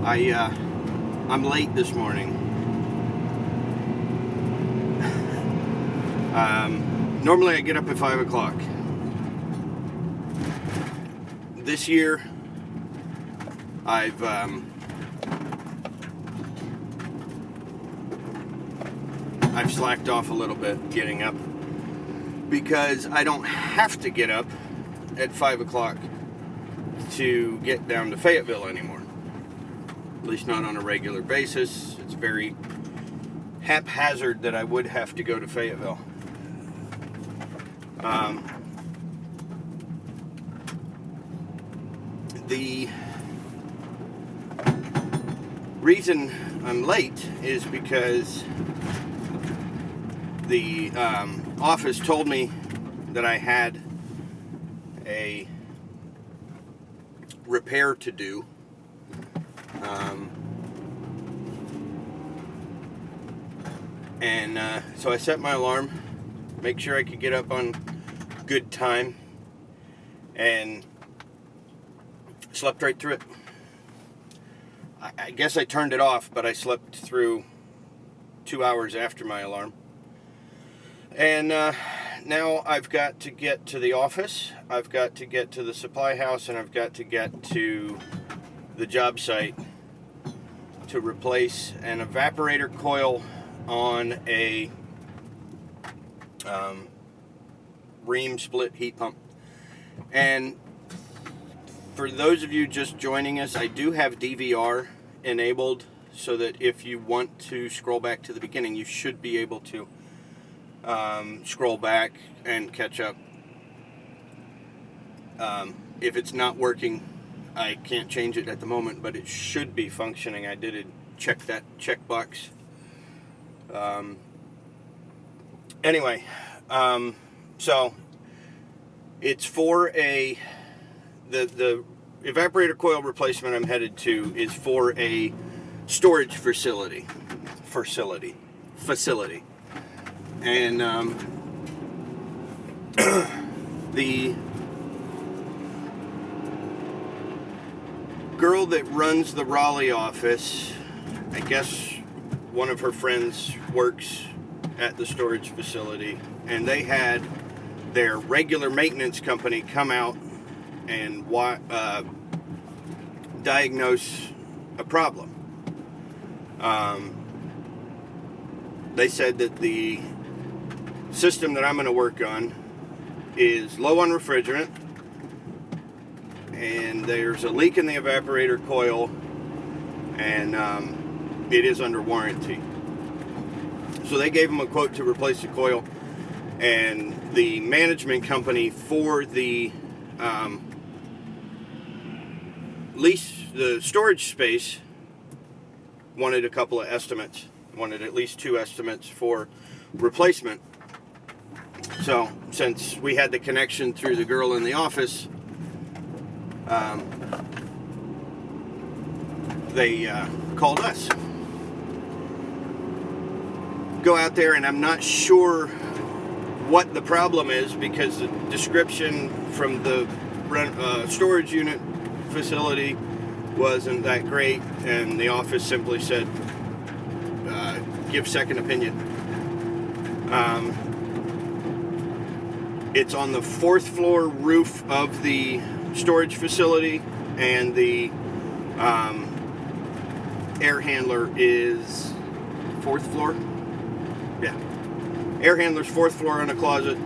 I'm late this morning. Normally I get up at 5 o'clock. This year I've slacked off a little bit getting up because I don't have to get up at 5 o'clock to get down to Fayetteville anymore. At least not on a regular basis. It's very haphazard that I would have to go to Fayetteville. The reason I'm late is because the office told me that I had a repair to do. So I set my alarm, make sure I could get up on good time, and slept right through it. I guess I turned it off, but I slept through 2 hours after my alarm. And now I've got to get to the office, I've got to get to the supply house, and I've got to get to the job site to replace an evaporator coil on a ream split heat pump. And for those of you just joining us, I do have DVR enabled so that if you want to scroll back to the beginning, you should be able to scroll back and catch up. If it's not working, I can't change it at the moment, but it should be functioning. I did check that checkbox. Anyway, so it's for the evaporator coil replacement I'm headed to is for a storage facility. And the girl that runs the Raleigh office, I guess one of her friends works at the storage facility, and they had their regular maintenance company come out and diagnose a problem. They said that the system that I'm going to work on is low on refrigerant, and there's a leak in the evaporator coil, and it is under warranty. So they gave them a quote to replace the coil, and the management company for the the storage space wanted a couple of estimates, wanted at least 2 estimates for replacement. So since we had the connection through the girl in the office, they called us. Go out there, and I'm not sure what the problem is because the description from the storage unit facility wasn't that great, and the office simply said give second opinion. It's on the 4th floor roof of the storage facility, and the air handler is 4th floor. Yeah, air handler's 4th floor on a closet,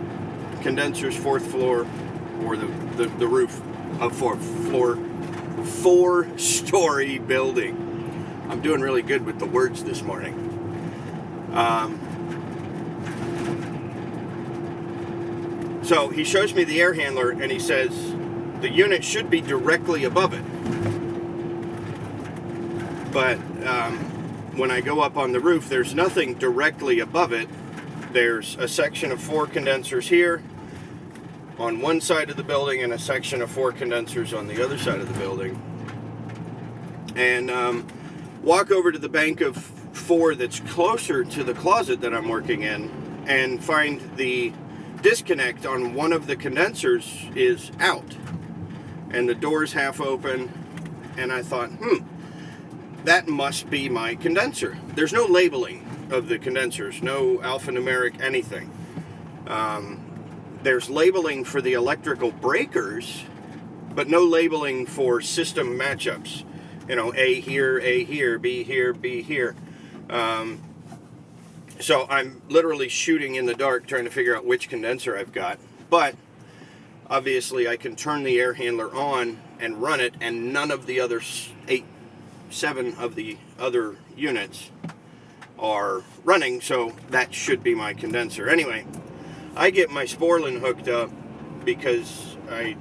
condenser's 4th floor, or the roof of 4th floor, 4-story building. I'm doing really good with the words this morning. So he shows me the air handler, and he says the unit should be directly above it. But when I go up on the roof, there's nothing directly above it. There's a section of 4 condensers here on one side of the building, and a section of 4 condensers on the other side of the building. And walk over to the bank of 4 that's closer to the closet that I'm working in, and find the disconnect on one of the condensers is out, and the door's half open. And I thought, that must be my condenser. There's no labeling of the condensers, no alphanumeric anything. There's labeling for the electrical breakers, but no labeling for system matchups. You know, A here, B here, B here. So I'm literally shooting in the dark trying to figure out which condenser I've got. But obviously I can turn the air handler on and run it, and none of the other 7 of the other units are running, so that should be my condenser. Anyway, I get my Sporlan hooked up because I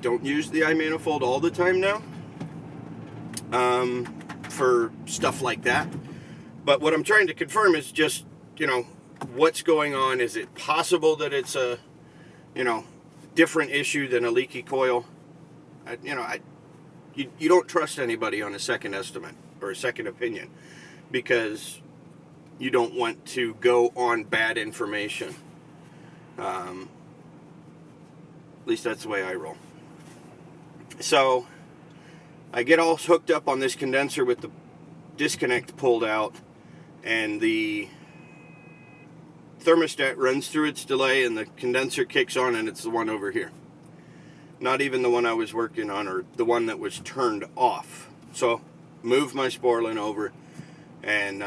don't use the iManifold all the time now for stuff like that. But what I'm trying to confirm is just, you know, what's going on. Is it possible that it's a, you know, different issue than a leaky coil? You don't trust anybody on a second estimate or a second opinion, because you don't want to go on bad information. At least that's the way I roll. So I get all hooked up on this condenser with the disconnect pulled out, and the thermostat runs through its delay, and the condenser kicks on, and it's the one over here. Not even the one I was working on, or the one that was turned off. So move my Sporlan over and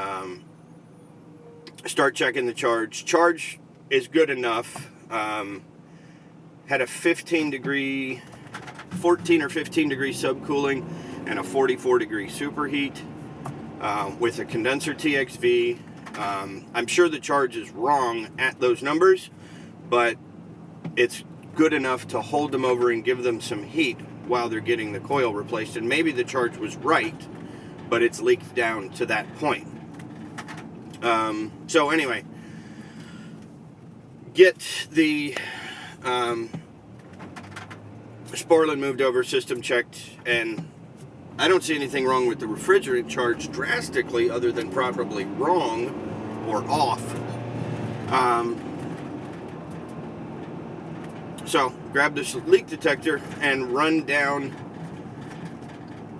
start checking the charge. Charge is good enough. Had a 14 or 15 degree subcooling and a 44 degree superheat with a condenser TXV. I'm sure the charge is wrong at those numbers, but it's good enough to hold them over and give them some heat while they're getting the coil replaced. And maybe the charge was right, but it's leaked down to that point. So anyway, get the Sporlan moved over, system checked, and I don't see anything wrong with the refrigerant charge drastically, other than probably wrong or off. So grab this leak detector and run down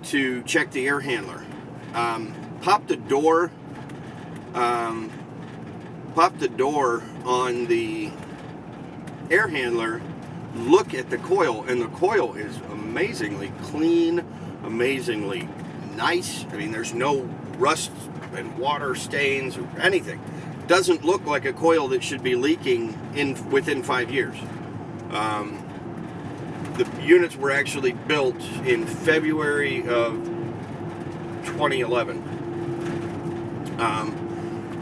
to check the air handler. Pop the door on the air handler, look at the coil, and the coil is amazingly clean, amazingly nice. I mean, there's no rust and water stains or anything. Doesn't look like a coil that should be leaking within 5 years. The units were actually built in February of 2011.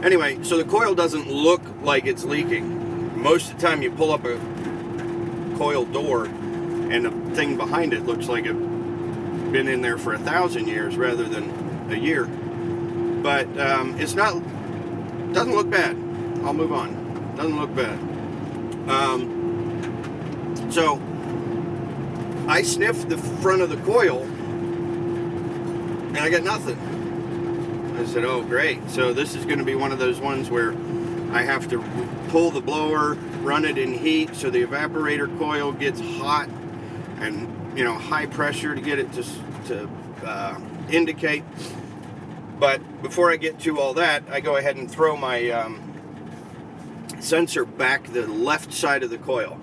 Anyway, so the coil doesn't look like it's leaking. Most of the time you pull up a coil door and the thing behind it looks like it's been in there for 1,000 years rather than a year. But it's not, doesn't look bad. I'll move on. Doesn't look bad. So I sniffed the front of the coil and I got nothing. I said, oh great, so this is going to be one of those ones where I have to pull the blower, run it in heat so the evaporator coil gets hot and, you know, high pressure to get it to indicate. But before I get to all that, I go ahead and throw my sensor back the left side of the coil.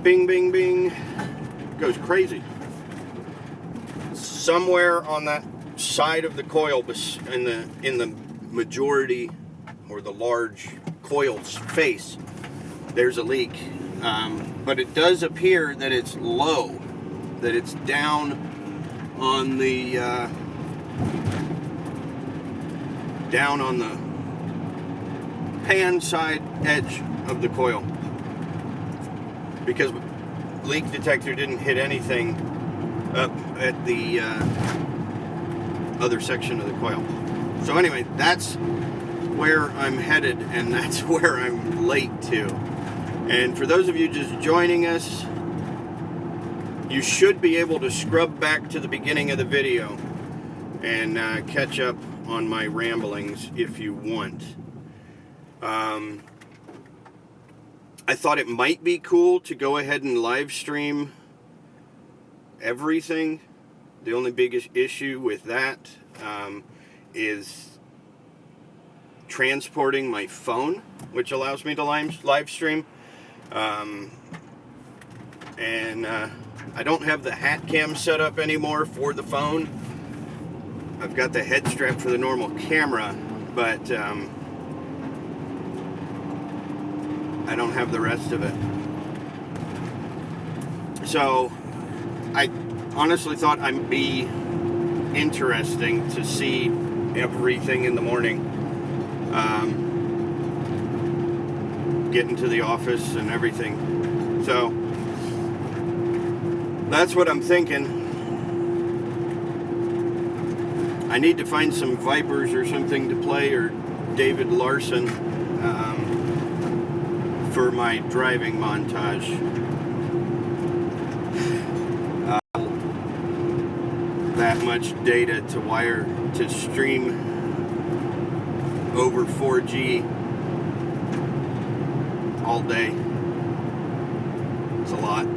Bing, bing, bing, goes crazy. Somewhere on that side of the coil, in the majority or the large coil's face, there's a leak. But it does appear that it's low, that it's down on the pan side edge of the coil, because leak detector didn't hit anything up at the other section of the coil. So anyway, that's where I'm headed, and that's where I'm late to. And for those of you just joining us, you should be able to scrub back to the beginning of the video and catch up on my ramblings if you want. I thought it might be cool to go ahead and live stream everything. The only biggest issue with that is transporting my phone, which allows me to live stream. And I don't have the hat cam set up anymore for the phone. I've got the head strap for the normal camera, but I don't have the rest of it. So I honestly thought I'd be interesting to see everything in the morning. Getting to the office and everything. So that's what I'm thinking. I need to find some Vipers or something to play, or David Larson, for my driving montage. That much data to wire to stream over 4G all day. It's a lot.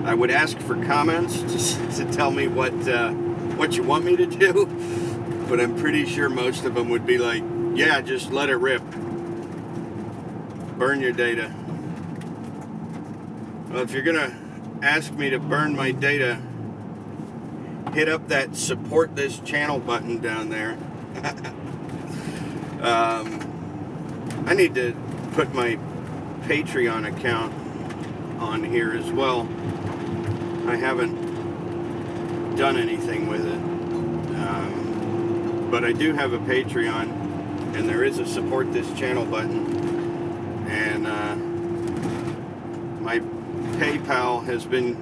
I would ask for comments to tell me what you want me to do, but I'm pretty sure most of them would be like, yeah, just let it rip. Burn your data. Well, if you're gonna ask me to burn my data, hit up that support this channel button down there. I need to put my Patreon account on here as well. I haven't done anything with it, but I do have a Patreon, and there is a support this channel button, and my PayPal has been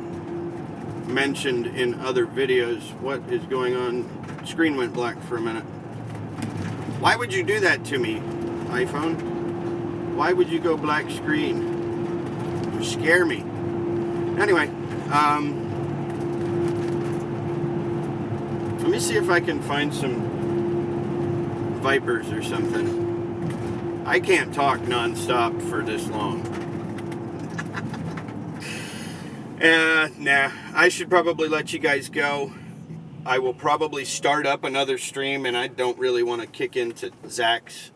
mentioned in other videos. What is going on? Screen went black for a minute. Why would you do that to me, iPhone? Why would you go black screen? You scare me. Anyway, let me see if I can find some Vipers or something. I can't talk non-stop for this long. Nah, I should probably let you guys go. I will probably start up another stream, and I don't really want to kick into Zach's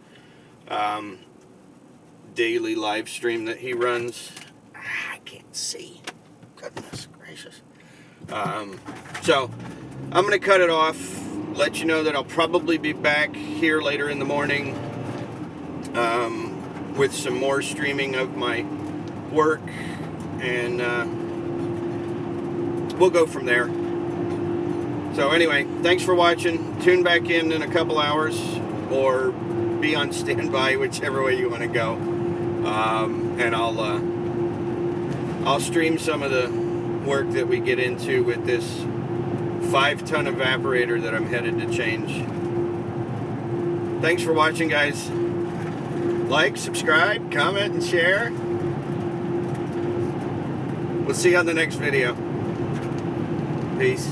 daily live stream that he runs. I can't see. Goodness gracious. So I'm going to cut it off. Let you know that I'll probably be back here later in the morning with some more streaming of my work, and we'll go from there. So anyway, thanks for watching. Tune back in a couple hours, or be on standby, whichever way you want to go. And I'll stream some of the work that we get into with this 5-ton evaporator that I'm headed to change. Thanks for watching, guys. Like, subscribe, comment, and share. We'll see you on the next video. Peace.